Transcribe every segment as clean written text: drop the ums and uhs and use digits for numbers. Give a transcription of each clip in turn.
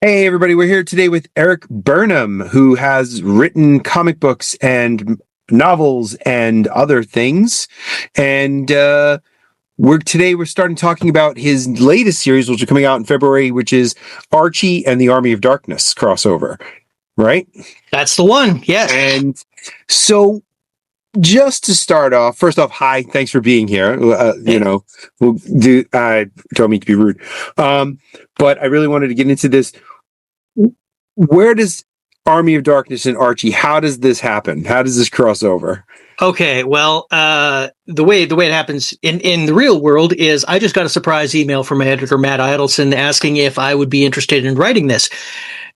Hey, everybody, we're here today with Erik Burnham, who has written comic books and novels and other things. And we're starting talking about his latest series, which is coming out in February, which is Archie and the Army of Darkness crossover, right? That's the one, yes. And so just to start off, first off, hi, thanks for being here. We'll do, don't mean to be rude. But I really wanted to get into this. Where does Army of Darkness and Archie, how does this happen? How does this cross over? Okay, well, the way it happens in the real world is I just got a surprise email from my editor, Matt Idelson, asking if I would be interested in writing this.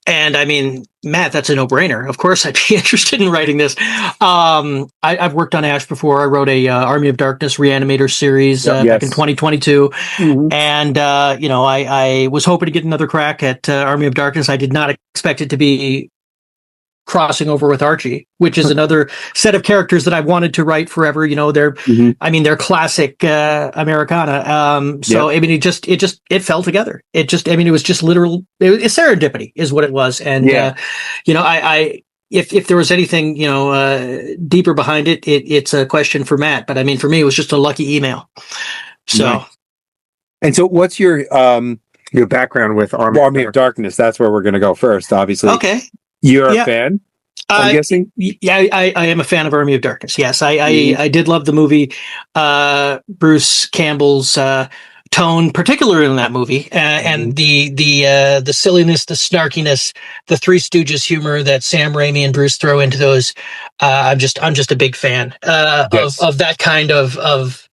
And I mean, Matt, that's a no-brainer. Of course, I'd be interested in writing this. I've worked on Ash before. I wrote a Army of Darkness Reanimator series back in 2022. Mm-hmm. And, I was hoping to get another crack at Army of Darkness. I did not expect it to be crossing over with Archie, which is another set of characters that I've wanted to write forever. You know, they're classic Americana. It fell together. It was just literal. It's serendipity is what it was. And, if there was anything, deeper behind it, it's a question for Matt. But I mean, for me, it was just a lucky email. So. Nice. And so what's your background with Army of Darkness? That's where we're going to go first, obviously. Okay. You're a fan, I'm guessing? Yeah, I am a fan of Army of Darkness. Yes, I did love the movie. Bruce Campbell's tone, particularly in that movie, and the silliness, the snarkiness, the Three Stooges humor that Sam Raimi and Bruce throw into those. I'm just a big fan of that kind of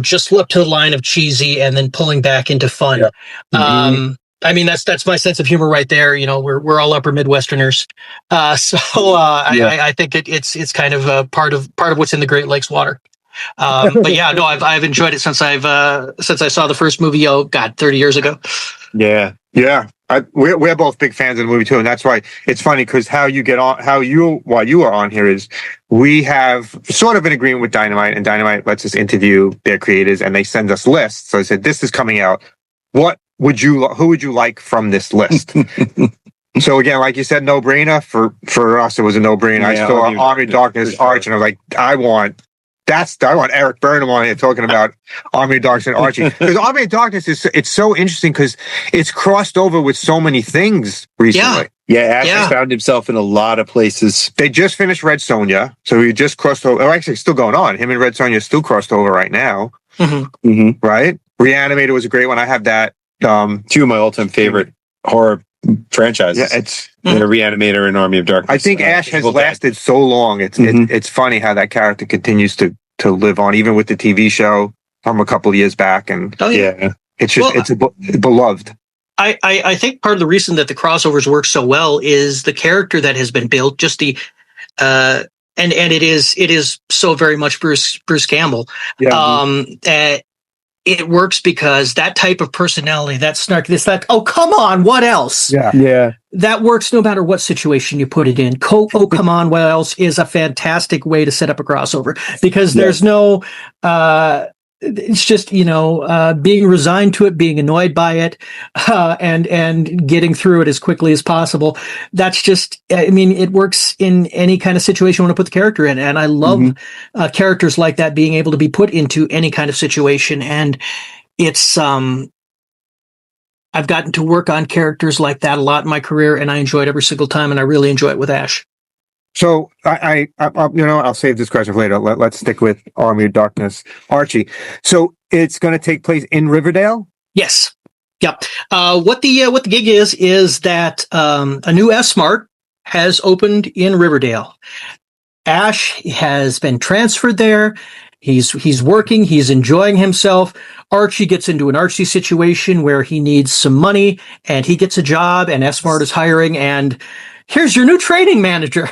just flip to the line of cheesy and then pulling back into fun. Yeah. Mm-hmm. I mean, that's my sense of humor right there. You know, we're all upper Midwesterners. I think it's kind of a part of what's in the Great Lakes water. But yeah, no, I've enjoyed it since I saw the first movie. 30 years ago. Yeah. We're both big fans of the movie too. And that's why it's funny because while you are on here is we have sort of an agreement with Dynamite, and Dynamite lets us interview their creators and they send us lists. So I said, this is coming out. Who would you like from this list? So again, like you said, no brainer for us. It was a no brainer. I saw Army of Darkness, Archie, and I was like, I want Erik Burnham on here talking about Army of Darkness and Archie. Because Army of Darkness it's so interesting because it's crossed over with so many things recently. Yeah, Ash found himself in a lot of places. They just finished Red Sonja, so he just crossed over. Oh, actually, it's still going on. Him and Red Sonja are still crossed over right now. Mm-hmm. Mm-hmm. Right? Reanimator was a great one. I have that. Two of my all-time favorite horror franchises. Yeah, it's Reanimator and Army of Darkness. I think Ash has lasted so long. It's funny how that character continues to live on, even with the TV show from a couple of years back. And it's just it's beloved. I think part of the reason that the crossovers work so well is the character that has been built. Just the and it is so very much Bruce Campbell. Yeah. It works because that type of personality, that snarkiness, that, oh, come on, what else? Yeah. That works no matter what situation you put it in. Oh, come on, what else is a fantastic way to set up a crossover because there's no, it's just, being resigned to it, being annoyed by it, and getting through it as quickly as possible. That's just, I mean, it works in any kind of situation you want to put the character in. And I love characters like that being able to be put into any kind of situation. And it's, I've gotten to work on characters like that a lot in my career, and I enjoy it every single time. And I really enjoy it with Ash. So I'll save this question for later. Let's stick with Army of Darkness, Archie. So it's going to take place in Riverdale? Yes. Yep. What the gig is that a new S-Mart has opened in Riverdale. Ash has been transferred there. He's working. He's enjoying himself. Archie gets into an Archie situation where he needs some money, and he gets a job, and S-Mart is hiring, and here's your new training manager.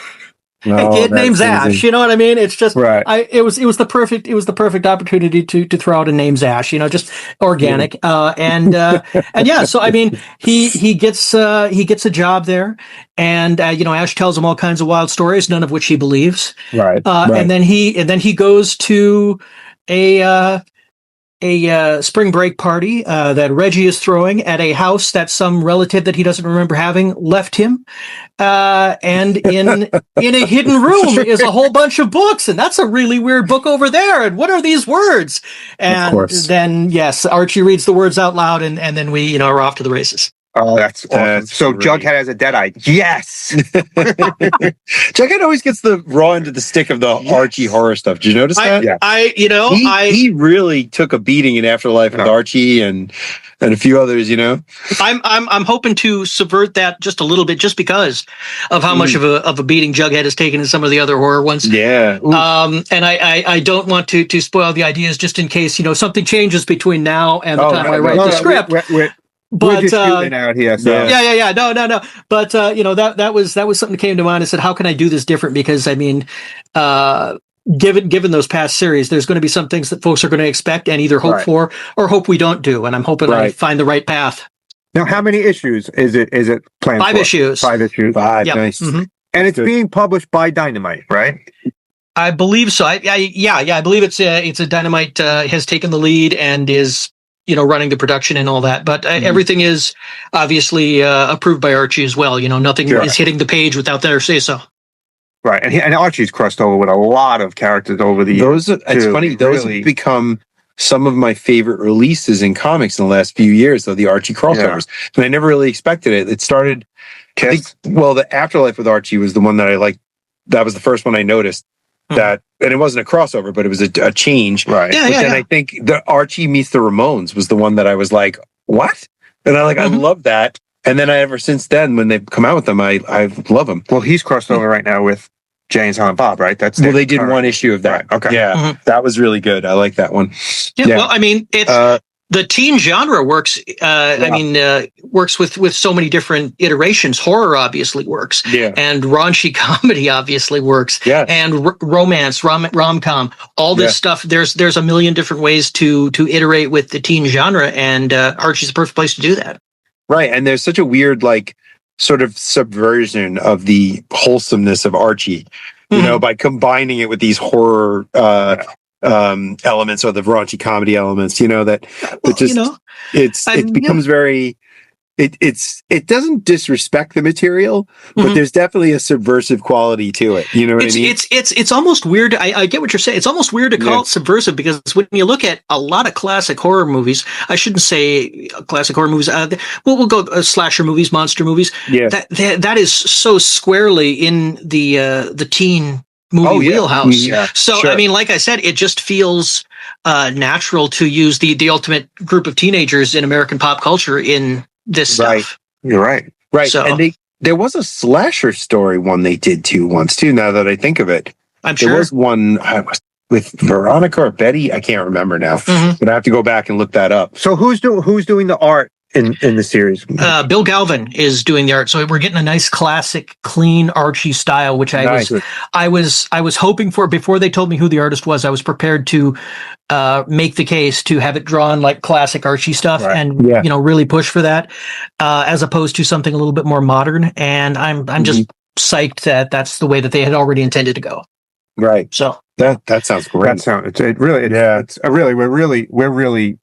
It names Ash, you know what I mean? It's just right. It was the perfect opportunity to throw out a name's Ash, just organic. And yeah, so I mean, he gets a job there, and Ash tells him all kinds of wild stories, none of which he believes. Right. And then he goes to a spring break party that Reggie is throwing at a house that some relative that he doesn't remember having left him. And in a hidden room is a whole bunch of books, and that's a really weird book over there. And what are these words? And then, yes, Archie reads the words out loud, and then we, are off to the races. Oh, that's awesome. So great. Jughead has a Deadite. Yes! Jughead always gets the raw end of the stick of the Archie horror stuff. Did you notice that? He really took a beating in Afterlife with Archie and a few others, I'm hoping to subvert that just a little bit, just because of how much of a beating Jughead has taken in some of the other horror ones. Yeah. And I don't want to spoil the ideas, just in case, something changes between now and the time I write the script. We're just shooting out here. So. Yeah. No. But that was something that came to mind. I said, how can I do this different? Because I mean, given those past series, there's going to be some things that folks are going to expect and either hope for or hope we don't do. And I'm hoping I find the right path. Now, how many issues is it planned 5 for? issues. 5 issues. 5. Yep. Nice. Mm-hmm. And it's being published by Dynamite, right? I believe so. I believe it's a Dynamite has taken the lead and is running the production and all that, but everything is obviously approved by Archie as well. Nothing is hitting the page without their say so. Right, and Archie's crossed over with a lot of characters over the years. It's funny; those have become some of my favorite releases in comics in the last few years. Though the Archie crossovers, and I never really expected it. It started. The Afterlife with Archie was the one that I liked. That was the first one I noticed. That, and it wasn't a crossover, but it was a change. Right. Then I think the Archie Meets the Ramones was the one that I was like, what? And I love that. And then ever since then, when they've come out with them, I love them. Well, he's crossed over right now with Jay and Silent Bob, right? They did one issue of that. Right. Okay. Yeah. That was really good. I like that one. Yeah. Well, I mean, it's, the teen genre works. Works with so many different iterations. Horror obviously works, and raunchy comedy obviously works, and romance, rom-com, all this stuff. There's a million different ways to iterate with the teen genre, and Archie's the perfect place to do that. Right, and there's such a weird sort of subversion of the wholesomeness of Archie, by combining it with these horror. Elements or the raunchy comedy elements, it becomes very, it doesn't disrespect the material, but there's definitely a subversive quality to it. You know what I mean? It's almost weird. I get what you're saying. It's almost weird to call it subversive, because when you look at a lot of classic horror movies, I shouldn't say classic horror movies. We'll go slasher movies, monster movies. Yeah, that is so squarely in the teen movie wheelhouse. So I mean, like I said, it just feels natural to use the ultimate group of teenagers in American pop culture in this stuff. You're right. So, and there was a slasher story one they did once too. Now that I think of it, there was one with Veronica or Betty. I can't remember now, but I have to go back and look that up. So who's doing the art in the series? Bill Galvin is doing the art, so we're getting a nice classic clean Archie style, which I was hoping for. Before they told me who the artist was, I was prepared to make the case to have it drawn like classic Archie stuff, and really push for that, as opposed to something a little bit more modern. And I'm just psyched that that's the way that they had already intended to go. Right. So that sounds great. We're really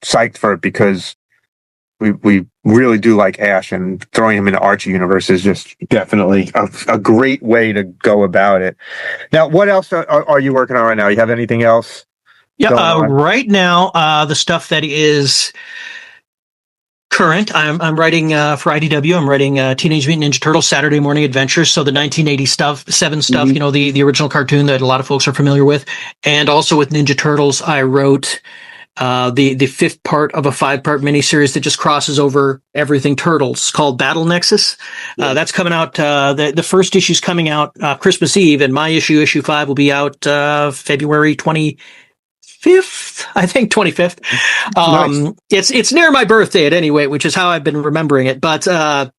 psyched for it, because we really do like Ash, and throwing him into Archie Universe is just definitely a great way to go about it. Now, what else are you working on right now? You have anything else? Yeah, right now, the stuff that is current, I'm writing for IDW. I'm writing Teenage Mutant Ninja Turtles Saturday Morning Adventures, so the 1987 stuff, the original cartoon that a lot of folks are familiar with. And also with Ninja Turtles, I wrote the fifth part of a 5-part miniseries that just crosses over everything Turtles, called Battle Nexus. That's coming out. The first issue's coming out Christmas Eve, and my issue 5, will be out February 25th. I think 25th. Nice. It's near my birthday at any rate, which is how I've been remembering it. But a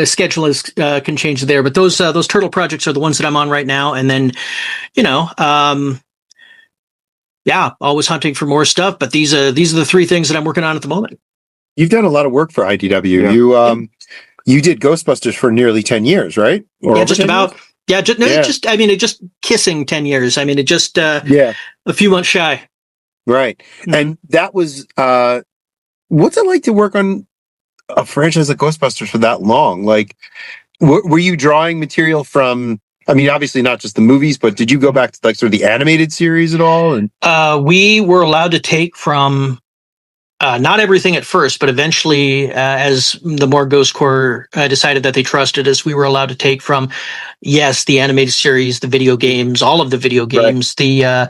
schedule can change there. But those Turtle projects are the ones that I'm on right now, and then always hunting for more stuff. But these are the 3 things that I'm working on at the moment. You've done a lot of work for IDW. Yeah. You did Ghostbusters for nearly 10 years, right? Or just about. Years? Yeah, just kissing 10 years. I mean, it just a few months shy. Right. Mhm. And that was, what's it like to work on a franchise like Ghostbusters for that long? Like, were you drawing material from, I mean, obviously not just the movies, but did you go back to like sort of the animated series at all? And We were allowed to take from not everything at first, but eventually, as the more Ghost Corps decided that they trusted us, we were allowed to take from, yes, the animated series, the video games, all of the video games, the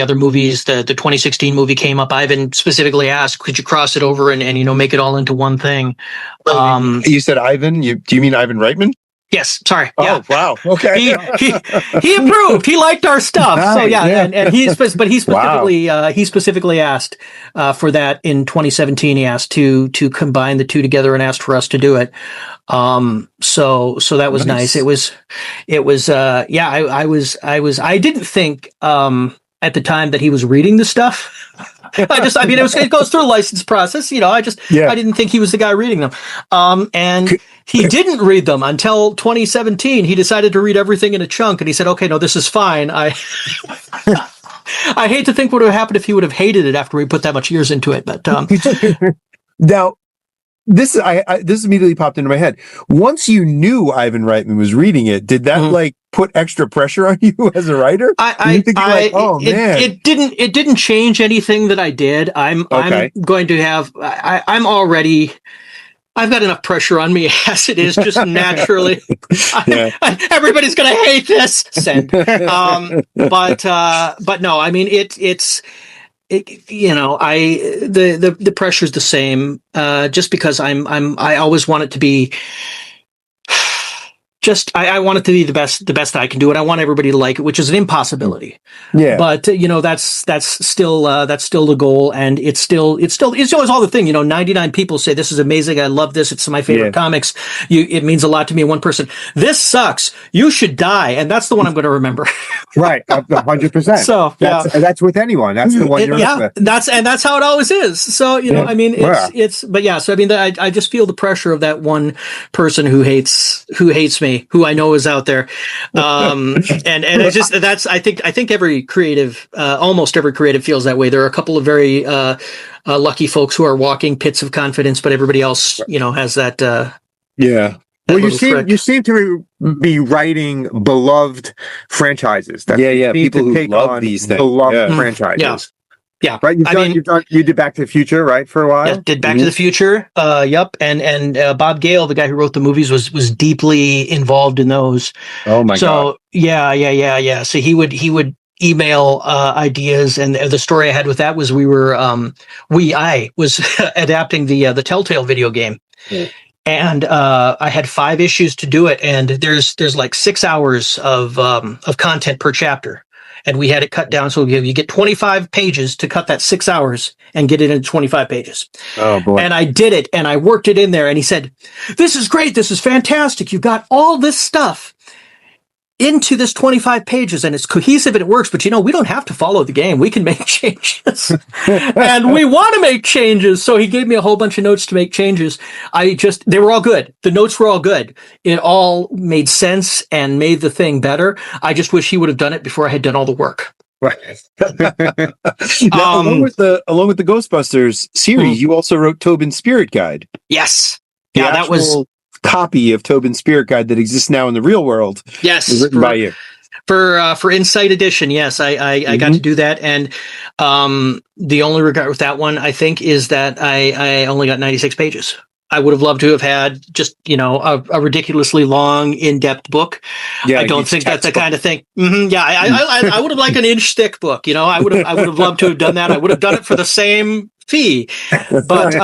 other movies. The 2016 movie came up. Ivan specifically asked, "Could you cross it over and make it all into one thing?" You said Ivan. Do you mean Ivan Reitman? Yes, sorry. Oh, Yeah. wow. Okay. He approved. He liked our stuff. So yeah, and he specifically he specifically asked for that in 2017. He asked to combine the two together and asked for us to do it. So that was nice. It was I didn't think at the time that he was reading the stuff. It goes through a license process, I didn't think he was the guy reading them. And he didn't read them until 2017. He decided to read everything in a chunk, and he said, "Okay, no, this is fine." I hate to think what would have happened if he would have hated it after we put that much years into it. But now, this immediately popped into my head. Once you knew Ivan Reitman was reading it, did that like put extra pressure on you as a writer? It didn't change anything that I did. I'm going to have. I've got enough pressure on me as it is, just naturally. Everybody's going to hate this. Send. But no, I mean the pressure's the same. Just because I always want it to be. I want it to be the best that I can do it. I want everybody to like it, which is an impossibility. Yeah. But that's still the goal, and it's always all the thing. 99 people say this is amazing. I love this. It's my favorite comics. It means a lot to me. One person, this sucks. You should die, and that's the one I'm going to remember. Right, 100%. So that's with anyone. That's the one you're with. That's how it always is. So I just feel the pressure of that one person who hates me, who I know is out there. And it's just, I think every creative, almost every creative feels that way. There are a couple of very, lucky folks who are walking pits of confidence, but everybody else, has that, Well, you seem to be writing beloved franchises. People who love these things. Beloved franchises. Yeah. Right. You did Back to the Future, right, for a while? Yeah, did Back to the Future. Yep. And Bob Gale, the guy who wrote the movies, was deeply involved in those. Oh my God. Yeah. So he would email ideas, and the story I had with that was I was adapting the Telltale video game. Yeah. And I had 5 issues to do it, and there's like 6 hours of content per chapter. And we had it cut down, so you get 25 pages to cut that 6 hours and get it into 25 pages. Oh boy! And I did it, and I worked it in there. And he said, "This is great. This is fantastic. You got all this stuff into this 25 pages, and it's cohesive and it works. But we don't have to follow the game. We can make changes, and we want to make changes." So he gave me a whole bunch of notes to make changes. They were all good. The notes were all good. It all made sense and made the thing better. I just wish he would have done it before I had done all the work. Right. Now, along with the Ghostbusters series, you also wrote Tobin's Spirit Guide. Yes. Yeah, that was copy of Tobin's Spirit Guide that exists now in the real world. Yes, was written by you for Insight Edition. Yes, I got to do that, and the only regret with that one, I think, is that I only got 96 pages. I would have loved to have had just a ridiculously long, in-depth book. Yeah, I don't think that's the kind of thing. Mm-hmm, yeah, I would have liked an inch thick book. I would have loved to have done that. I would have done it for the same fee, but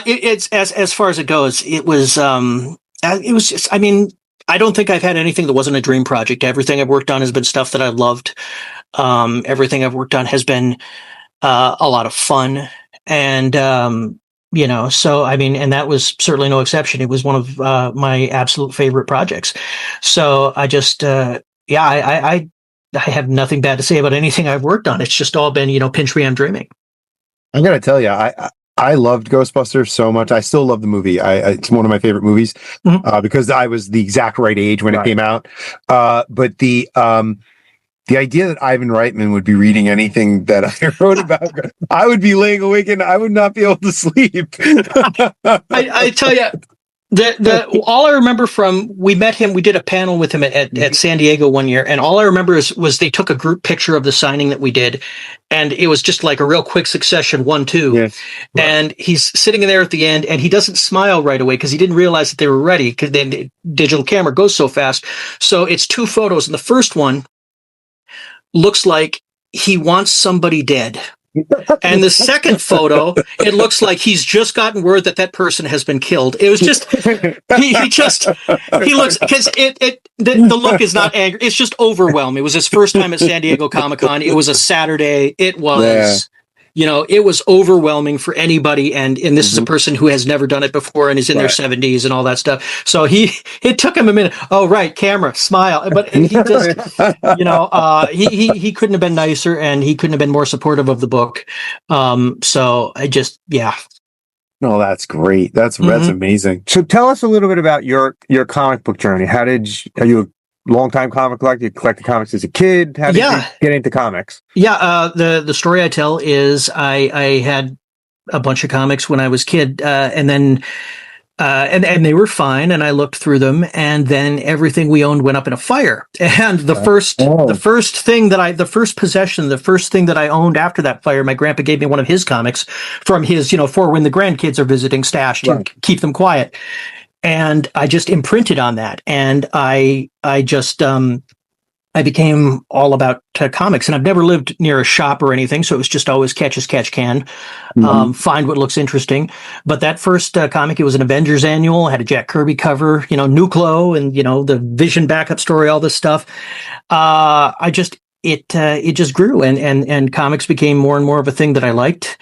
it's as far as it goes. It was just. I mean, I don't think I've had anything that wasn't a dream project. Everything I've worked on has been stuff that I've loved. Everything I've worked on has been a lot of fun, and so I mean, and that was certainly no exception. It was one of my absolute favorite projects. So I just, I have nothing bad to say about anything I've worked on. It's just all been, pinch me, I'm dreaming. I'm gonna tell you, I loved Ghostbusters so much. I still love the movie. It's one of my favorite movies because I was the exact right age when it came out. But the the idea that Ivan Reitman would be reading anything that I wrote about, I would be laying awake and I would not be able to sleep. I tell you, all I remember from, we met him, we did a panel with him at San Diego one year, and all I remember was they took a group picture of the signing that we did, and it was just like a real quick succession, 1-2. Yeah. And he's sitting there at the end, and he doesn't smile right away because he didn't realize that they were ready, because the digital camera goes so fast. So it's 2 photos, and the first one looks like he wants somebody dead. And the second photo, it looks like he's just gotten word that person has been killed. It was just, he looks, because the look is not angry. It's just overwhelming. It was his first time at San Diego Comic-Con. It was a Saturday. It was, it was overwhelming for anybody. And this is a person who has never done it before and is in their 70s and all that stuff. So it took him a minute. Oh, right. Camera, smile. But he just, he couldn't have been nicer, and he couldn't have been more supportive of the book. So I just, No, that's great. That's amazing. So tell us a little bit about your comic book journey. Are you a longtime comic collector? You collected comics as a kid? How did you get into comics? Yeah, the story I tell is I had a bunch of comics when I was a kid, and then and they were fine, and I looked through them, and then everything we owned went up in a fire. And the first thing that I owned after that fire, my grandpa gave me one of his comics from his, for when the grandkids are visiting, stash to keep them quiet. And I just imprinted on that, and I just I became all about comics, and I've never lived near a shop or anything, so it was just always catch as catch can, find what looks interesting. But that first comic, it was an Avengers annual, had a Jack Kirby cover, Nucleo, and the Vision backup story, all this stuff. It just grew, and comics became more and more of a thing that I liked.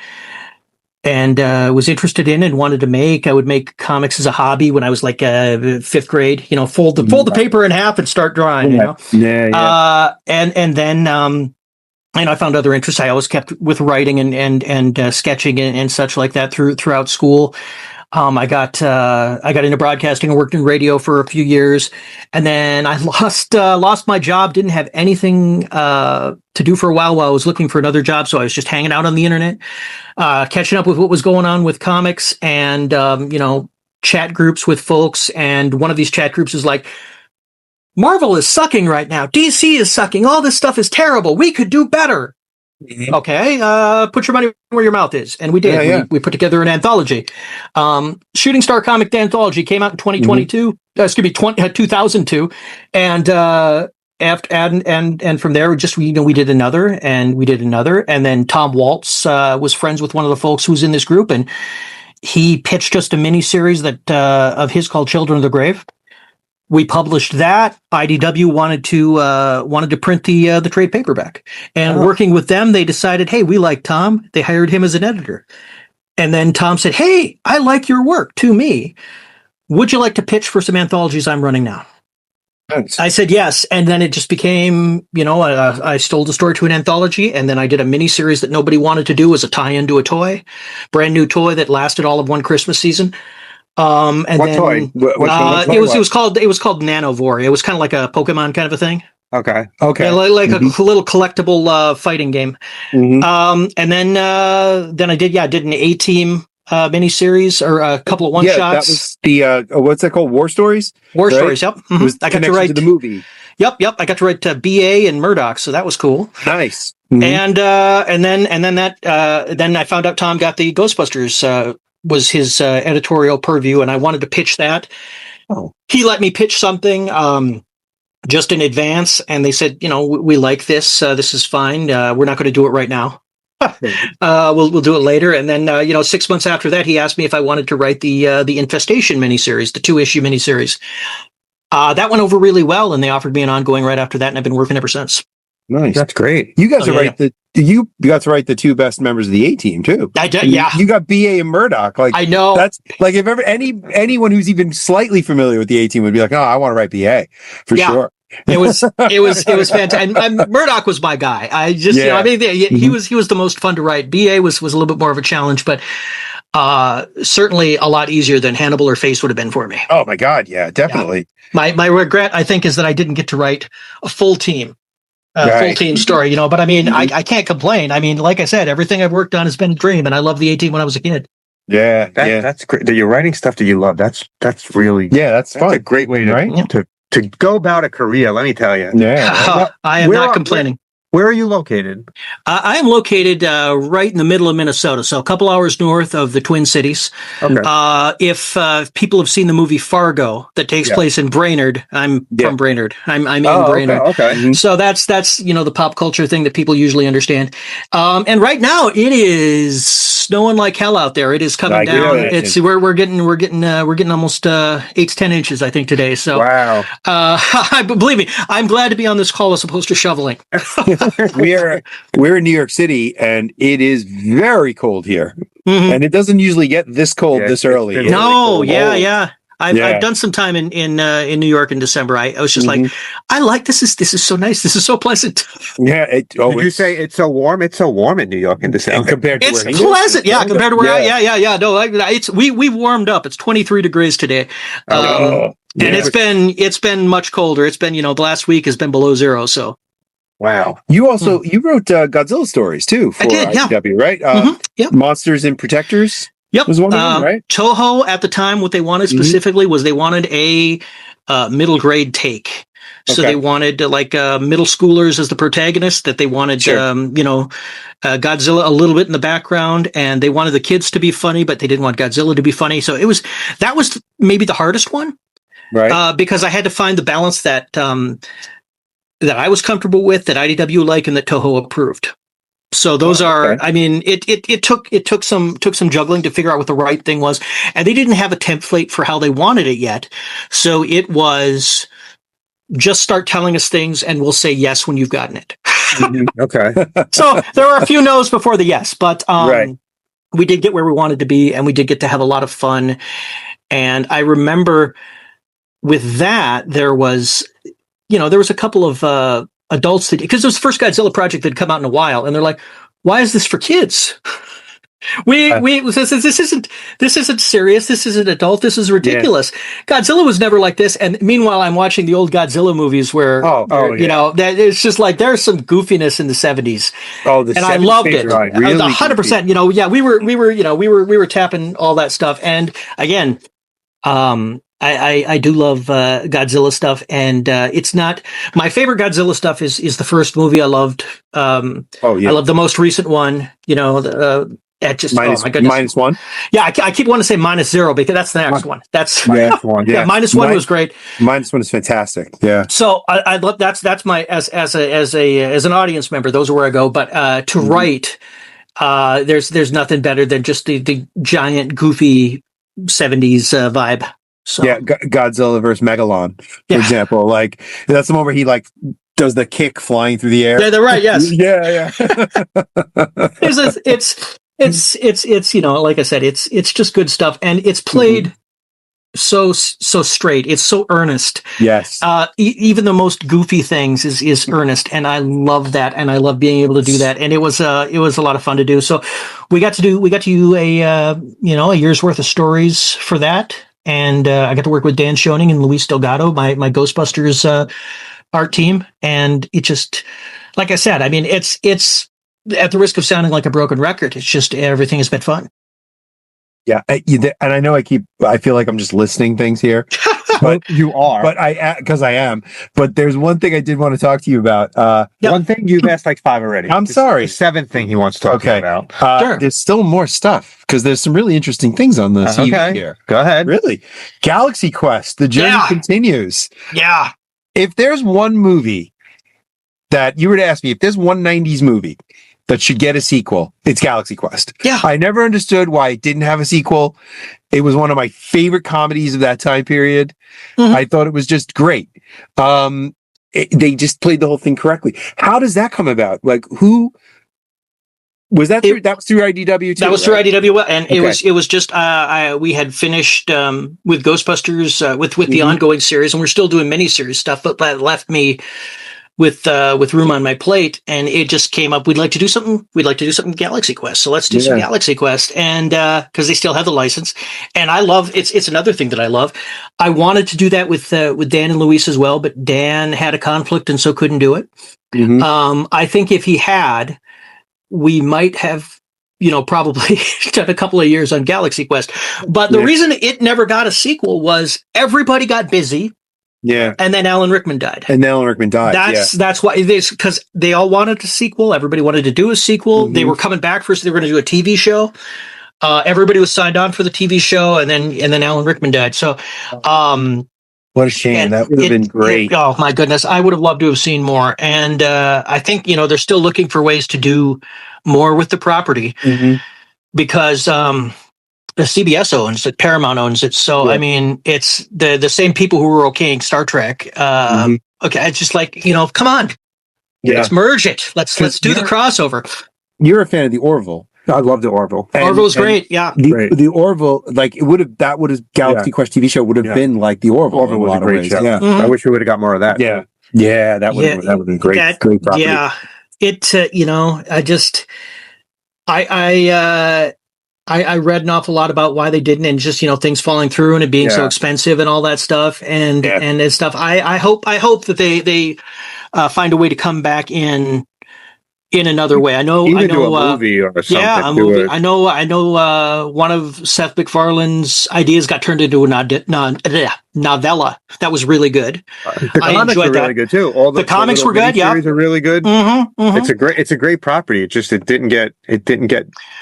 And was interested in and wanted to make. I would make comics as a hobby when I was like 5th grade. Fold the paper in half and start drawing. And then I found other interests. I always kept with writing and sketching and such like that throughout school. I got into broadcasting and worked in radio for a few years, and then I lost my job. Didn't have anything to do for a while I was looking for another job. So I was just hanging out on the internet, catching up with what was going on with comics, and chat groups with folks. And one of these chat groups is like, Marvel is sucking right now. DC is sucking. All this stuff is terrible. We could do better. Mm-hmm. Okay, put your money where your mouth is. And we did. We put together an anthology. Shooting Star Comic Anthology came out in 2022. 2002. And and from there, just we did another, and then Tom Waltz was friends with one of the folks who was in this group, and he pitched just a mini series that of his called Children of the Grave. We published that. IDW wanted to print the trade paperback, and working with them, they decided, hey, we like Tom. They hired him as an editor, and then Tom said, hey, I like your work to me. Would you like to pitch for some anthologies I'm running now? Thanks. I said yes, and then it just became, I stole the story to an anthology, and then I did a mini series that nobody wanted to do as a tie-in to a toy, brand new toy that lasted all of one Christmas season. And what then, toy? It was called Nanovore. It was kind of like a Pokemon kind of a thing. Okay. Yeah, like a little collectible fighting game. Mm-hmm. And then I did an A-Team miniseries or a couple of one-shots. That was the what's that called? War Stories. War Stories. Yep. Mm-hmm. Was I got to write the movie. Yep. I got to write BA and Murdoch, so that was cool. Nice. Mm-hmm. Then I found out Tom got the Ghostbusters. Was his editorial purview, and I wanted to pitch that. Oh. He let me pitch something just in advance, and they said, we like this. This is fine. We're not going to do it right now. We'll do it later. And then 6 months after that, he asked me if I wanted to write the Infestation miniseries, the 2-issue miniseries. That went over really well, and they offered me an ongoing right after that, and I've been working ever since. Nice. That's great. You guys you got to write the 2 best members of the A-Team too. I did, yeah. You got BA and Murdoch. Like, I know. That's like, if ever anyone who's even slightly familiar with the A-Team would be like, oh, I want to write BA for sure. It was fantastic. And Murdoch was my guy. I just, he was the most fun to write. BA was a little bit more of a challenge, but certainly a lot easier than Hannibal or Face would have been for me. Oh my God. Yeah, definitely. Yeah. My regret, I think, is that I didn't get to write a full team. full team story, but I mean, I can't complain. I mean, like I said, everything I've worked on has been a dream, and I loved the A-Team when I was a kid. Yeah, that's great. That you're writing stuff that you love. That's really that's fun. A great way to go about a career. Let me tell you. Yeah, I am not complaining. Where are you located? I am located right in the middle of Minnesota, so a couple hours north of the Twin Cities. Okay. If people have seen the movie Fargo that takes place in Brainerd, I'm from Brainerd. I'm in Brainerd. Okay. Mm-hmm. So that's the pop culture thing that people usually understand. And right now it is snowing like hell out there. It is coming down. It's we're getting almost 8 to 10 inches, I think, today. So wow. Believe me, I'm glad to be on this call as opposed to shoveling. we're in New York City, and it is very cold here, and it doesn't usually get this cold this early. No, yeah. I've done some time in New York in December. I was just like, I like this. This is so nice. This is so pleasant. Yeah. Did you say it's so warm? It's so warm in New York in December. Compared to it's pleasant. Yeah, compared to where. Yeah. No, we warmed up. It's 23 degrees today. And it's been much colder. It's been the last week has been below zero. So. Wow. You also you wrote Godzilla stories too for IDW, right? Monsters and Protectors. Yep. Was one of them, right? Toho at the time, what they wanted specifically was they wanted a middle grade take. So they wanted middle schoolers as the protagonists. That they wanted Godzilla a little bit in the background, and they wanted the kids to be funny, but they didn't want Godzilla to be funny. So that was maybe the hardest one, right? Because I had to find the balance that I was comfortable with, that IDW liked, and that Toho approved. So those are, I mean, it took some juggling to figure out what the right thing was, and they didn't have a template for how they wanted it yet. So it was just start telling us things, and we'll say yes when you've gotten it. Okay. So there were a few no's before the yes, but we did get where we wanted to be, and we did get to have a lot of fun. And I remember with that there was a couple of adults that, because it was the first Godzilla project that had come out in a while, and they're like, "Why is this for kids? This isn't serious. This isn't adult. This is ridiculous. Godzilla was never like this." And meanwhile, I'm watching the old Godzilla movies where that it's just like there's some goofiness in the 70s. And I loved it. Right. Really 100%. We were tapping all that stuff. And again, I do love Godzilla stuff, and it's not my favorite Godzilla stuff is the first movie I loved. I love the most recent one. Minus one. Yeah, I keep wanting to say -0 because that's the next one. That's one. Yeah, -1 was great. -1 is fantastic. Yeah. So I love that's my as an audience member. Those are where I go. But to write, there's nothing better than just the giant goofy 70s vibe. So. Yeah, Godzilla versus Megalon, for example. Like that's the one where he does the kick flying through the air. Yeah, they're right. Yes. Yeah. It's like I said, it's just good stuff, and it's played so straight. It's so earnest. Yes. Even the most goofy things is earnest, and I love that, and I love being able to do that. And it was a lot of fun to do. So we got to do a year's worth of stories for that. And I got to work with Dan Schoening and Luis Delgado, my Ghostbusters art team. And it just, like I said, I mean, it's at the risk of sounding like a broken record, it's just everything has been fun. Yeah, and I know I feel like I'm just listing things here, but you are. But because I am. But there's one thing I did want to talk to you about. One thing you've asked like 5 already. I'm sorry. The 7th thing he wants to talk about. Sure. There's still more stuff because there's some really interesting things on the TV here. Go ahead. Really, Galaxy Quest. The journey continues. Yeah. If there's one movie that you were to ask me, if there's one 90s movie that should get a sequel, it's Galaxy Quest. Yeah. I never understood why it didn't have a sequel. It was one of my favorite comedies of that time period. I thought it was just great. They just played the whole thing correctly. How does that come about? Like, who was that? That was through IDW too? That was through IDW, and it was just we had finished with Ghostbusters with the ongoing series, and we're still doing miniseries stuff, but that left me with room on my plate, and it just came up. We'd like to do something Galaxy Quest. So let's do some Galaxy Quest, and because they still have the license, and I love it's another thing that I love. I wanted to do that with Dan and Luis as well, but Dan had a conflict and so couldn't do it. Mm-hmm. I think if he had, we might have, probably done a couple of years on Galaxy Quest. But the reason it never got a sequel was everybody got busy. Yeah. And then Alan Rickman died. That's why because they all wanted a sequel. Everybody wanted to do a sequel. Mm-hmm. They were coming back first. They were going to do a TV show. Everybody was signed on for the TV show, and then Alan Rickman died. So, what a shame. That would have been great. Oh my goodness. I would have loved to have seen more. And I think, they're still looking for ways to do more with the property because the CBS owns it, Paramount owns it. So, I mean, it's the same people who were okaying Star Trek. Okay, it's just like, come on. Yeah. Let's merge it. Let's do the crossover. You're a fan of the Orville. I love the Orville. Orville's great, yeah. The Orville, like Galaxy Quest TV show would have been like the Orville. Orville was a great show. Yeah. I wish we would have got more of that. Yeah. Yeah, that would have been great. Great property. Yeah. It I read an awful lot about why they didn't, and just things falling through and it being so expensive and all that stuff and stuff. I hope that they find a way to come back in another way. I know do a movie or something. Yeah, a movie. I know. One of Seth MacFarlane's ideas got turned into a novella that was really good. The comics were really good too. All the comics were good. Yeah, are really good. Mm-hmm, mm-hmm. It's a great property. It didn't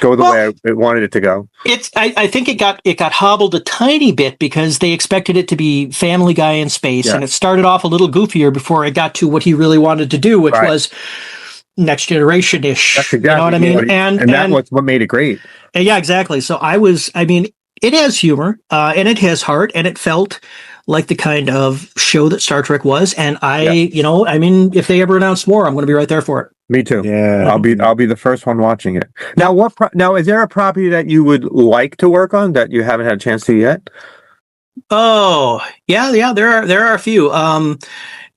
go the way it wanted it to go. I think it got hobbled a tiny bit because they expected it to be Family Guy in space, and it started off a little goofier before it got to what he really wanted to do, which was Next Generation-ish. That's exactly, you know what I mean? And that's what made it great. Yeah, exactly. So it has humor, and it has heart, and it felt like the kind of show that Star Trek was. And if they ever announce more, I'm going to be right there for it. Me too. Yeah. I'll be the first one watching it. Now, now is there a property that you would like to work on that you haven't had a chance to yet? Oh, yeah. There are a few.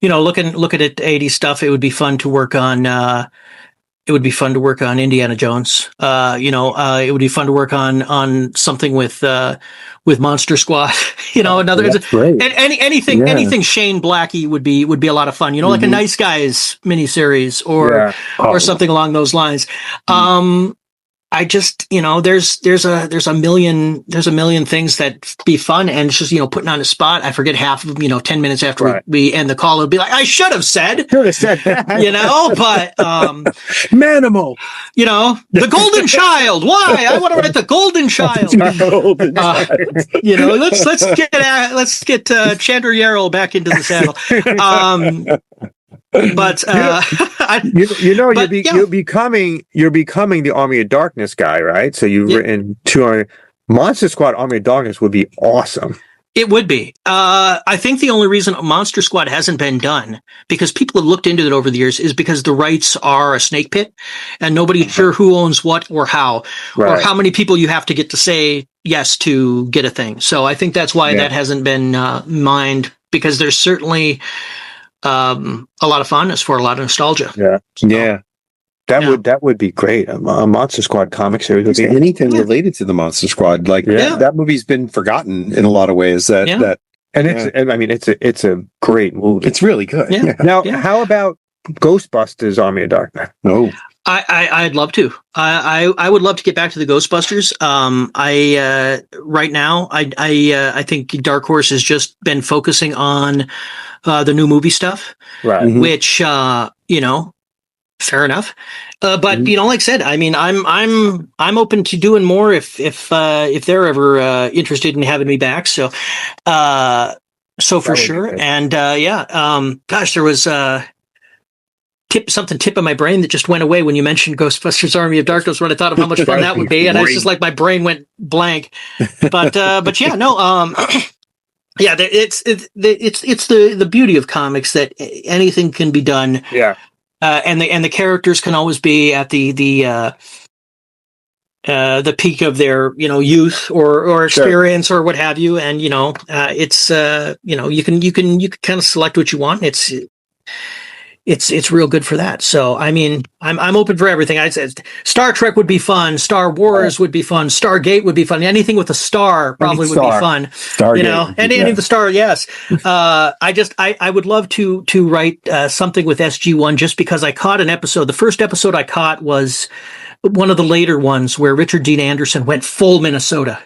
Looking at 80s stuff, it would be fun to work on. It would be fun to work on Indiana Jones. It would be fun to work on something with Monster Squad. Great. Anything Shane Blackie would be a lot of fun. Like a Nice Guys miniseries or something along those lines. I just, there's a million things that be fun, and it's just, putting on a spot. I forget half of them, 10 minutes after we end the call, it'll be like, I should have said that, but, Manimal, the Golden Child. Why? I want to write the Golden Child. Let's get Chandler Yarrow back into the saddle. But you're becoming the Army of Darkness guy, right? So you've written 200 Monster Squad. Army of Darkness would be awesome. It would be. I think the only reason Monster Squad hasn't been done, because people have looked into it over the years, is because the rights are a snake pit, and nobody's sure who owns what or how, or how many people you have to get to say yes to get a thing. So I think that's why that hasn't been mined, because there's certainly a lot of fondness for it, a lot of nostalgia. That would be great. A Monster Squad comic series would be anything related to the Monster Squad. That movie's been forgotten in a lot of ways. It's a great movie. It's really good. Now, how about Ghostbusters Army of Darkness? No. I'd love to. I would love to get back to the Ghostbusters. Right now, I think Dark Horse has just been focusing on the new movie stuff, which fair enough. But like I said, I'm open to doing more if they're ever interested in having me back. So for sure. And there was tip of my brain that just went away when you mentioned Ghostbusters Army of Darkness, when I thought of how much fun that would be, and it's just like my brain went blank. But it's the beauty of comics that anything can be done. And the characters can always be at the peak of their youth or experience or what have you, and it's you can kind of select what you want. it's real good for that. So I mean, I'm open for everything. I said Star Trek would be fun, Star Wars would be fun, Stargate would be fun. Anything with a star probably would be fun. Stargate, you know, any of the star, yes. I would love to write something with SG1 just because I caught an episode. The first episode I caught was one of the later ones where Richard Dean Anderson went full Minnesota.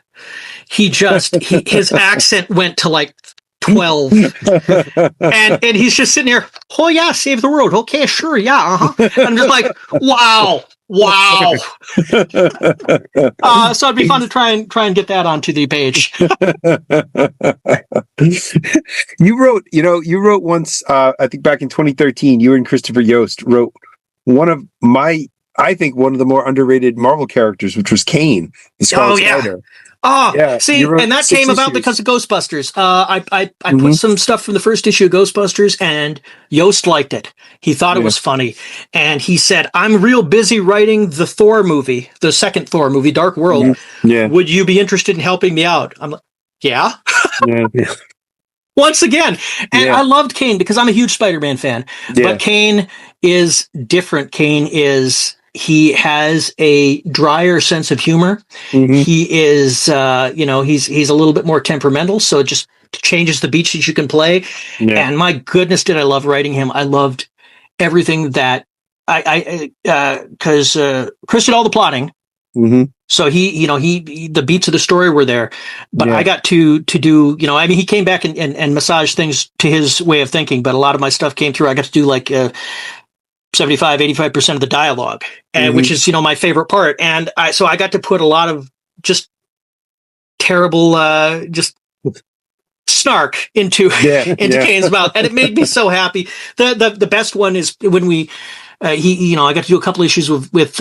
His accent went to like 12 and he's just sitting here, oh yeah, save the world, okay, sure, yeah, I'm just like, wow. So it'd be fun to try and get that onto the page. You wrote once, I think back in 2013, you and Christopher Yost wrote I think one of the more underrated Marvel characters, which was Kane, the Scarlet Spider. Oh, yeah. See, and that came about because of Ghostbusters. I put some stuff from the first issue of Ghostbusters, and Yost liked it. He thought it was funny, and he said, "I'm real busy writing the Thor movie, the second Thor movie, Dark World. Mm-hmm. Yeah. Would you be interested in helping me out?" I'm like, "Yeah." Yeah. Once again, and I loved Kane because I'm a huge Spider-Man fan, but Kane is different. He has a drier sense of humor. Mm-hmm. He is, he's a little bit more temperamental, so it just changes the beats that you can play. Yeah. And my goodness, did I love writing him. I loved everything that because Chris did all the plotting. Mm-hmm. So he the beats of the story were there, but I got to do, he came back and massaged things to his way of thinking, but a lot of my stuff came through. I got to do like, 75% of the dialogue, and which is, my favorite part. And I got to put a lot of just terrible, just snark into Kane's mouth. And it made me so happy. The best one is when I got to do a couple issues with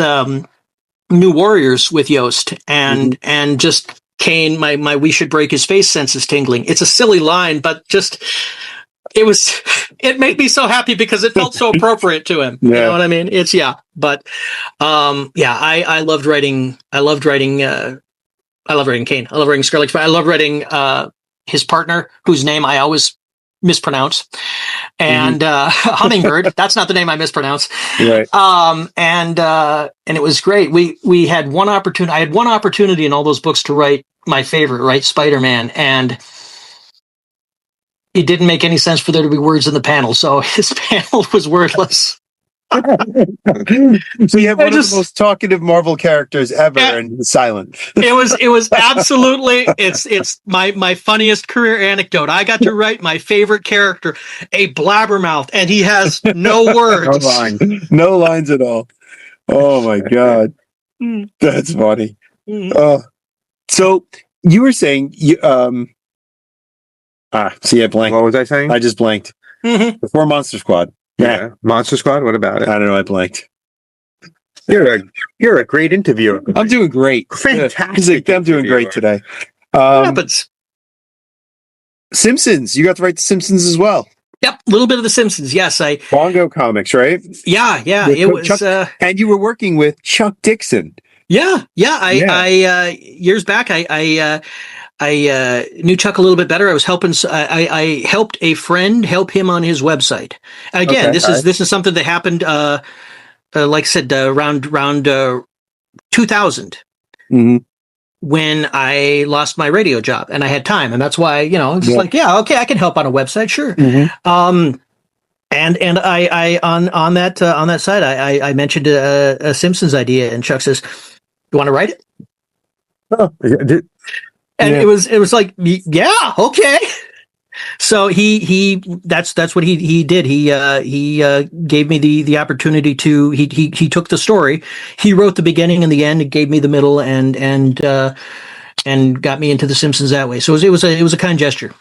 New Warriors with Yost and just Kane, my we should break his face sense is tingling. It's a silly line, but just, it made me so happy because it felt so appropriate to him. You know what I mean? I loved writing Kane. I love writing Scarlet Spider. I love writing his partner, whose name I always mispronounce. And Hummingbird, that's not the name I mispronounce. Right. And it was great. We had one opportunity. I had one opportunity in all those books to write my favorite, Spider-Man, and it didn't make any sense for there to be words in the panel, so his panel was wordless. So you have one of the most talkative Marvel characters ever, and silent. It was absolutely it's my funniest career anecdote. I got to write my favorite character, a blabbermouth, and he has no words, no lines at all. Oh my god, that's funny. So you were saying you I blanked. What was I saying? I just blanked. Before Monster Squad. Yeah. Monster Squad? What about it? I don't know. I blanked. You're a great interviewer. I'm doing great. Fantastic. I'm doing great today. Simpsons. You got to write The Simpsons as well. Yep. A little bit of The Simpsons. Yes. Bongo Comics, right? Yeah. It was. And you were working with Chuck Dixon. Yeah. I years back, I knew Chuck a little bit better. I was helping. I helped a friend help him on his website. Again, this is something that happened. Like I said, around 2000, when I lost my radio job and I had time, and that's why it's like, I can help on a website, sure. And I on that side, I mentioned a Simpsons idea, and Chuck says, "You want to write it?" Oh, and it was like, yeah, okay. So that's what he did. He gave me the opportunity to, he took the story, he wrote the beginning and the end, and gave me the middle, and got me into The Simpsons that way. So it was a kind gesture.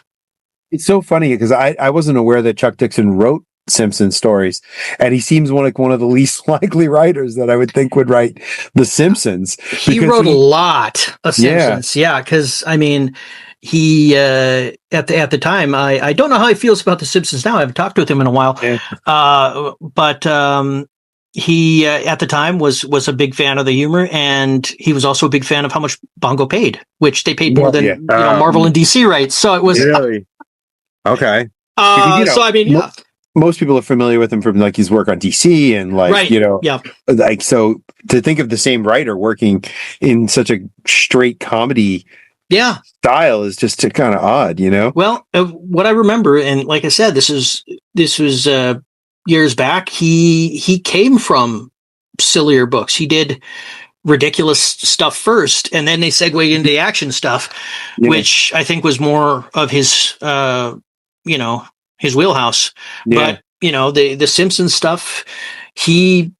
It's so funny because I wasn't aware that Chuck Dixon wrote Simpsons stories, and he seems like one of the least likely writers that I would think would write The Simpsons. He wrote a lot of Simpsons, because I mean, he at the time, I don't know how he feels about The Simpsons now. I haven't talked with him in a while, but he at the time was a big fan of the humor, and he was also a big fan of how much Bongo paid, which they paid more than Marvel and DC rights. So it was really okay. So I mean, most people are familiar with him from like his work on DC and like, Right. Yeah. like, so to think of the same writer working in such a straight comedy Yeah. style is just kind of odd, Well, what I remember, and like I said, this was years back. He came from sillier books. He did ridiculous stuff first, and then they segued into the action stuff, which I think was more of his, his wheelhouse. Yeah. But the Simpsons stuff, he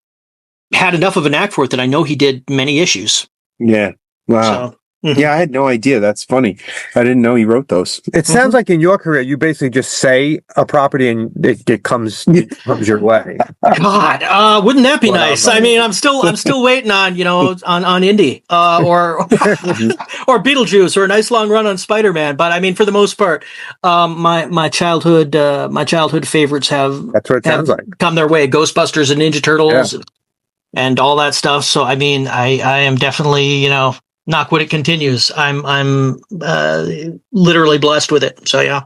had enough of a knack for it that I know he did many issues. Yeah. Wow. So, Yeah, I had no idea. That's funny. I didn't know he wrote those. It sounds like in your career, you basically just say a property and it comes your way. God, wouldn't that be Well, nice? I mean, I'm still waiting on on Indy or or Beetlejuice or a nice long run on Spider-Man. But I mean, for the most part, my childhood favorites have That's what it sounds like. come their way. Ghostbusters and Ninja Turtles and all that stuff. So I mean, I am definitely knock wood, it continues. I'm literally blessed with it. So yeah.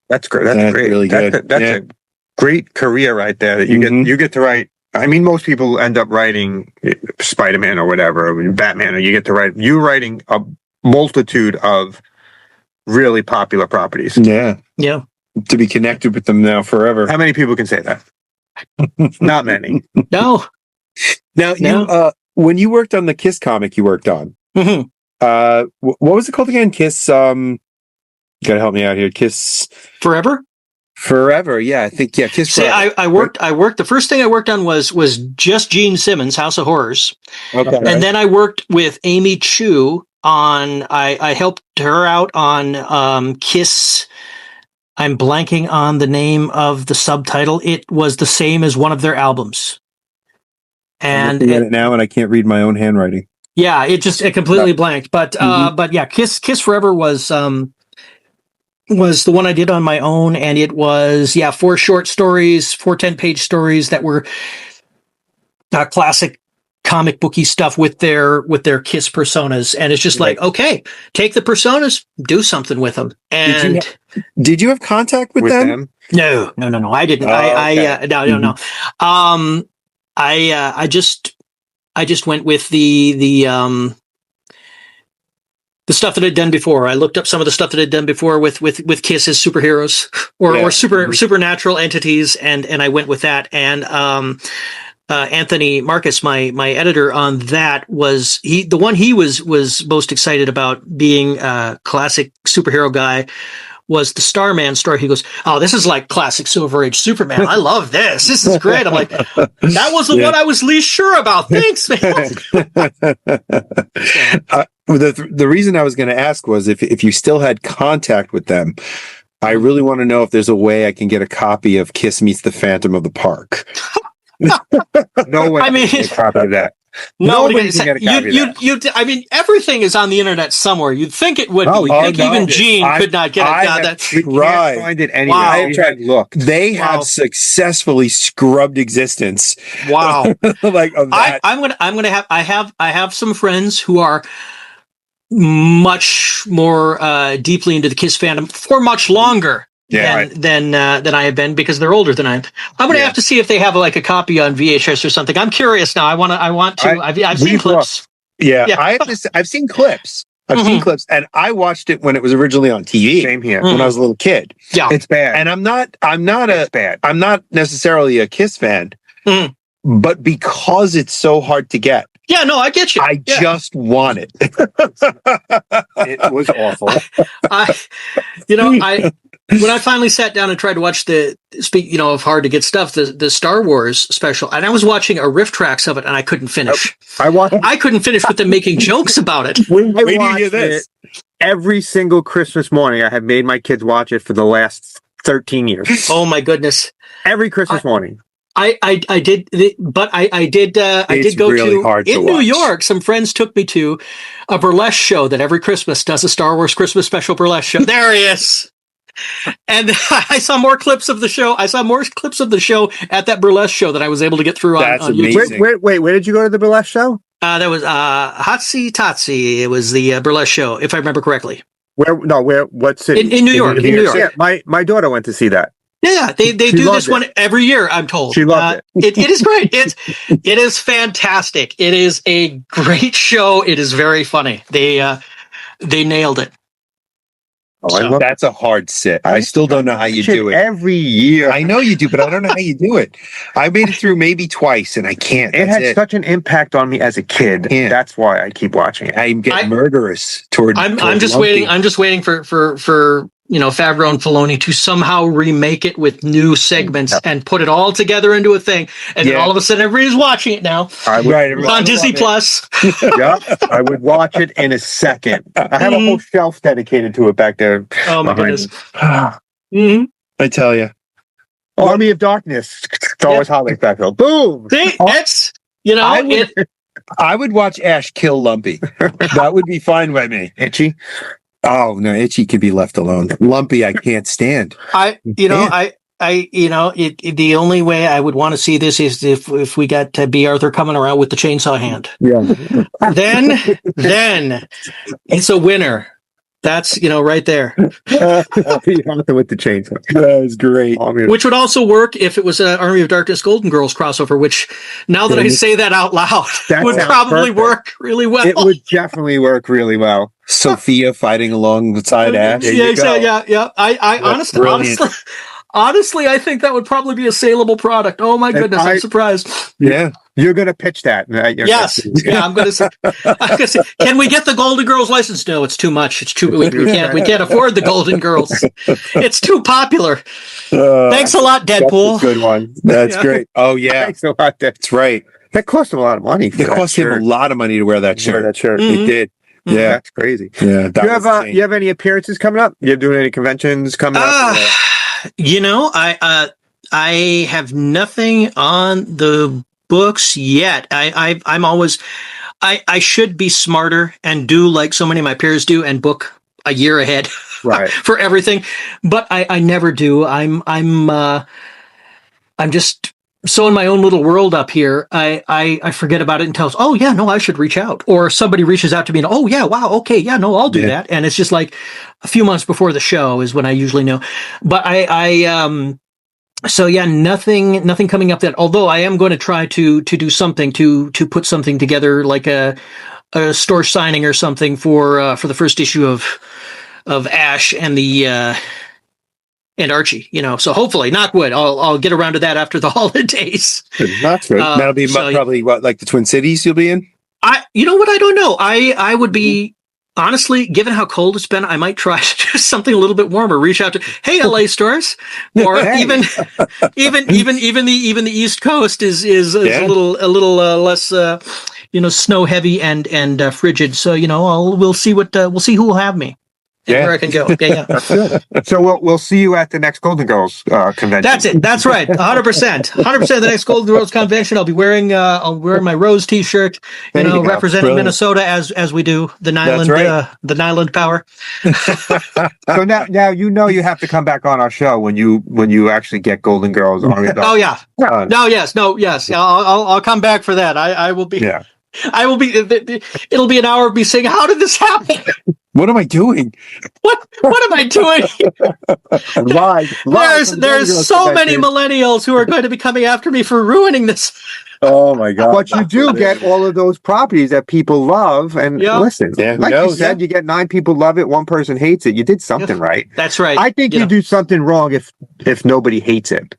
That's great. That's great. Really good. That's a great career right there that you get to write. I mean, most people end up writing Spider-Man or whatever, or Batman, or you get to write. You're writing a multitude of really popular properties. Yeah. Yeah. To be connected with them now forever. How many people can say that? Not many. No. Now, you when you worked on the Kiss comic you worked on, Mm-hmm. what was it called again? Kiss, you gotta help me out here. Kiss Forever? Yeah, I think, Kiss See, Forever. I worked, the first thing I worked on was just Gene Simmons, House of Horrors. Okay. And then I worked with Amy Chu on, I helped her out on Kiss. I'm blanking on the name of the subtitle. It was the same as one of their albums. I'm looking at it now and I can't read my own handwriting. Yeah, it completely blanked. But but yeah, Kiss Forever was the one I did on my own, and it was 4 short stories, 4 10-page stories that were classic comic booky stuff with their Kiss personas, and it's just like, okay, take the personas, do something with them. And did you have contact with them? No, I didn't. No. I just went with the stuff that I'd done before. I looked up some of the stuff that I'd done before with Kiss as superheroes or supernatural entities, and I went with that. And Anthony Marcus, my editor on that, was he was most excited about, being a classic superhero guy, was the Starman story. He goes, "Oh, this is like classic Silver Age Superman. I love this. This is great." I'm like, that was the one I was least sure about. Thanks, man. The reason I was going to ask was if you still had contact with them. I really want to know if there's a way I can get a copy of Kiss Meets the Phantom of the Park. No way. I mean, can get a copy of that. Nobody can get a copy of that. I mean, everything is on the internet somewhere. You'd think it would be. You'd think even Gene could not get it. We can't find it anywhere. Wow. I've tried to look. They have successfully scrubbed existence. Wow. Like of that. I have some friends who are much more deeply into the Kiss fandom for much longer than I have been, because they're older than I am. I'm going to have to see if they have like a copy on VHS or something. I'm curious now. I want to. I've seen clips. Yeah. I've seen clips. I've seen clips, and I watched it when it was originally on TV. Same here. When I was a little kid. Yeah, it's bad. And I'm not necessarily a Kiss fan, but because it's so hard to get. Yeah, no, I get you. I just want it. It was awful. When I finally sat down and tried to watch of hard to get stuff, the Star Wars special, and I was watching a riff tracks of it, and I couldn't finish. I couldn't finish with them making jokes about it. Wait till you hear this. Every single Christmas morning, I have made my kids watch it for the last 13 years. Oh my goodness! Every Christmas morning. I did, but I did go really hard to New watch. York. Some friends took me to a burlesque show that every Christmas does, a Star Wars Christmas special burlesque show. There he is. And I saw more clips of the show. I saw more clips of the show at that burlesque show that I was able to get through on YouTube. Wait, where did you go to the burlesque show? That was Hotsy Totsy. It was the burlesque show, if I remember correctly. What city? In New York. In New York. Yeah, my daughter went to see that. Yeah, they do this one every year, I'm told. She loved it. It is great. It is fantastic. It is a great show. It is very funny. They nailed it. Oh, That's a hard sit. I still don't know how you do it. Every year. I know you do, but I don't know how you do it. I made it through maybe twice, and I can't. It had such an impact on me as a kid. Yeah. That's why I keep watching it. I get murderous toward. I'm just Lumpy. waiting. I'm just waiting for Favreau and Filoni to somehow remake it with new segments and put it all together into a thing, and then all of a sudden everybody's watching it now. Right, on Disney Plus. Yeah, I would watch it in a second. I have a whole shelf dedicated to it back there. Oh my goodness! I tell you, Army of Darkness. It's always Holly Backfield. Boom. See, it's I would watch Ash kill Lumpy. That would be fine by me. Itchy. Oh no, Itchy can be left alone. Lumpy, I can't stand. The only way I would want to see this is if we got B. Arthur coming around with the chainsaw hand. Yeah. Then it's a winner. That's right there. With the chainsaw. That was great. Which would also work if it was an Army of Darkness Golden Girls crossover, which now that I say that out loud would probably work really well. It would definitely work really well. Sophia fighting alongside Ash. Yeah. I honestly, I think that would probably be a saleable product. Oh my goodness, I'm surprised. Yeah. You're going to pitch that. Yes. Yeah, I'm going to say, can we get the Golden Girls license? No, it's too much. It's too, we can't afford the Golden Girls. It's too popular. Thanks a lot, Deadpool. That's a good one. That's great. Oh yeah. Thanks a lot. That's right. That cost him a lot of money. It cost him a lot of money to wear that shirt. It did. Yeah. That's crazy. Yeah. You have any appearances coming up? You're doing any conventions coming up? I have nothing on the books yet. I'm always, I should be smarter and do like so many of my peers do and book a year ahead for everything, but I never do. I'm just so in my own little world up here. I forget about it until I should reach out, or somebody reaches out to me and I'll do that. And it's just like a few months before the show is when I usually know, but nothing coming up that, although I am going to try to do something to put something together, like a store signing or something for the first issue of Ash and and Archie, so hopefully, knock wood, I'll get around to that after the holidays. That's good. That'll be probably like the Twin Cities you'll be in? I don't know. I would be, honestly, given how cold it's been, I might try to do something a little bit warmer. Reach out to, hey, LA stores, or even the East Coast is a little less snow heavy and frigid. So we'll see who will have me. Where I can go. Yeah. So we'll see you at the next Golden Girls convention. That's it. That's right. 100%. The next Golden Girls convention, I'll be wearing my Rose T-shirt. Representing Minnesota as we do the Nyland the Nyland Power. So now you have to come back on our show when you actually get Golden Girls. Oh yeah. Yes. I'll come back for that. I will be. Yeah. I will be. It'll be an hour of me saying, "How did this happen? What am I doing? What am I doing?" There's so many millennials who are going to be coming after me for ruining this. Oh my God! But you do get all of those properties that people love, and listen, you said, you get 9 people love it, 1 person hates it. You did something right. That's right. I think you do something wrong if nobody hates it.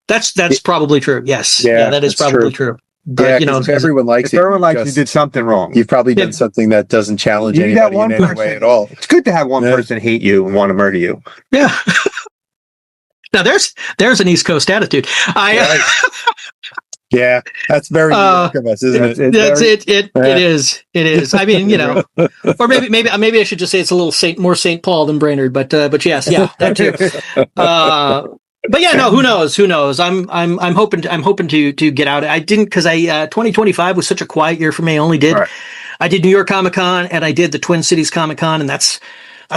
That's probably true. Yes. Yeah, that is probably true. But if everyone likes it. Everyone likes you did something wrong. You've probably done something that doesn't challenge anybody in any way at all. It's good to have one person hate you and want to murder you. Yeah. Now there's an East Coast attitude. Yeah, that's very New York of us, isn't it? It is. I mean, or maybe I should just say it's a little more St. Paul than Brainerd, but yes, that too. But yeah, no, who knows? I'm hoping to get out. I didn't, because 2025 was such a quiet year for me. I did New York Comic Con and I did the Twin Cities Comic Con, and that's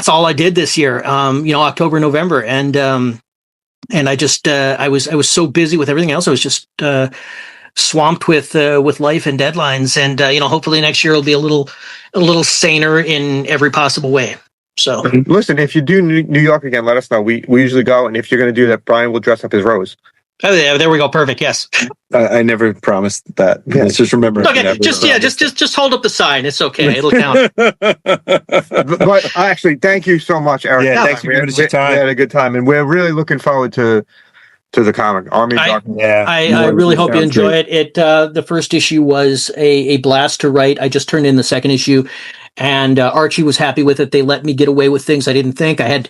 all I did this year. October, November, and I just I was so busy with everything else. I was just swamped with life and deadlines, and hopefully next year will be a little saner in every possible way. So Listen, if you do New York again, let us know. We usually go, and if you're going to do that, Brian will dress up as Rose. oh, yeah, there we go. Perfect. Yes. I never promised that. Yeah. Let's just remember. Okay. Just hold up the sign. It's okay. It'll count. But actually, thank you so much, Eric. Yeah, thanks for giving us your time. We had a good time, and we're really looking forward to the comic Army. I really hope you enjoy it. It the first issue was a blast to write. I just turned in the second issue, and Archie was happy with it. They let me get away with things I didn't think. I had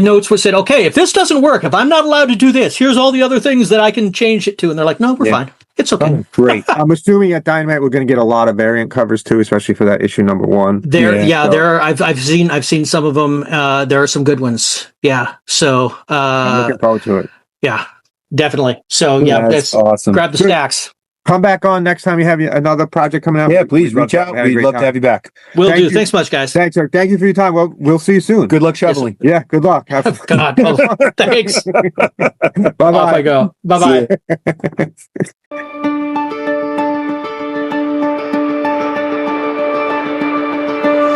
notes where said, okay, if this doesn't work, if I'm not allowed to do this, here's all the other things that I can change it to. And they're like, no, we're fine. It's okay. Oh, great. I'm assuming at Dynamite we're going to get a lot of variant covers too, especially for that issue #1. There are. I've seen some of them. There are some good ones. Yeah. So I'm looking forward to it. Yeah, definitely. So yeah, that's awesome. Grab the stacks. Come back on next time you have another project coming out. Yeah, please reach out. We'd love to have you back. Will do. Thanks much, guys. Thanks, Eric. Thank you for your time. Well, we'll see you soon. Good luck shoveling. Yeah, good luck. God, thanks. Bye-bye. Off I go. Bye-bye.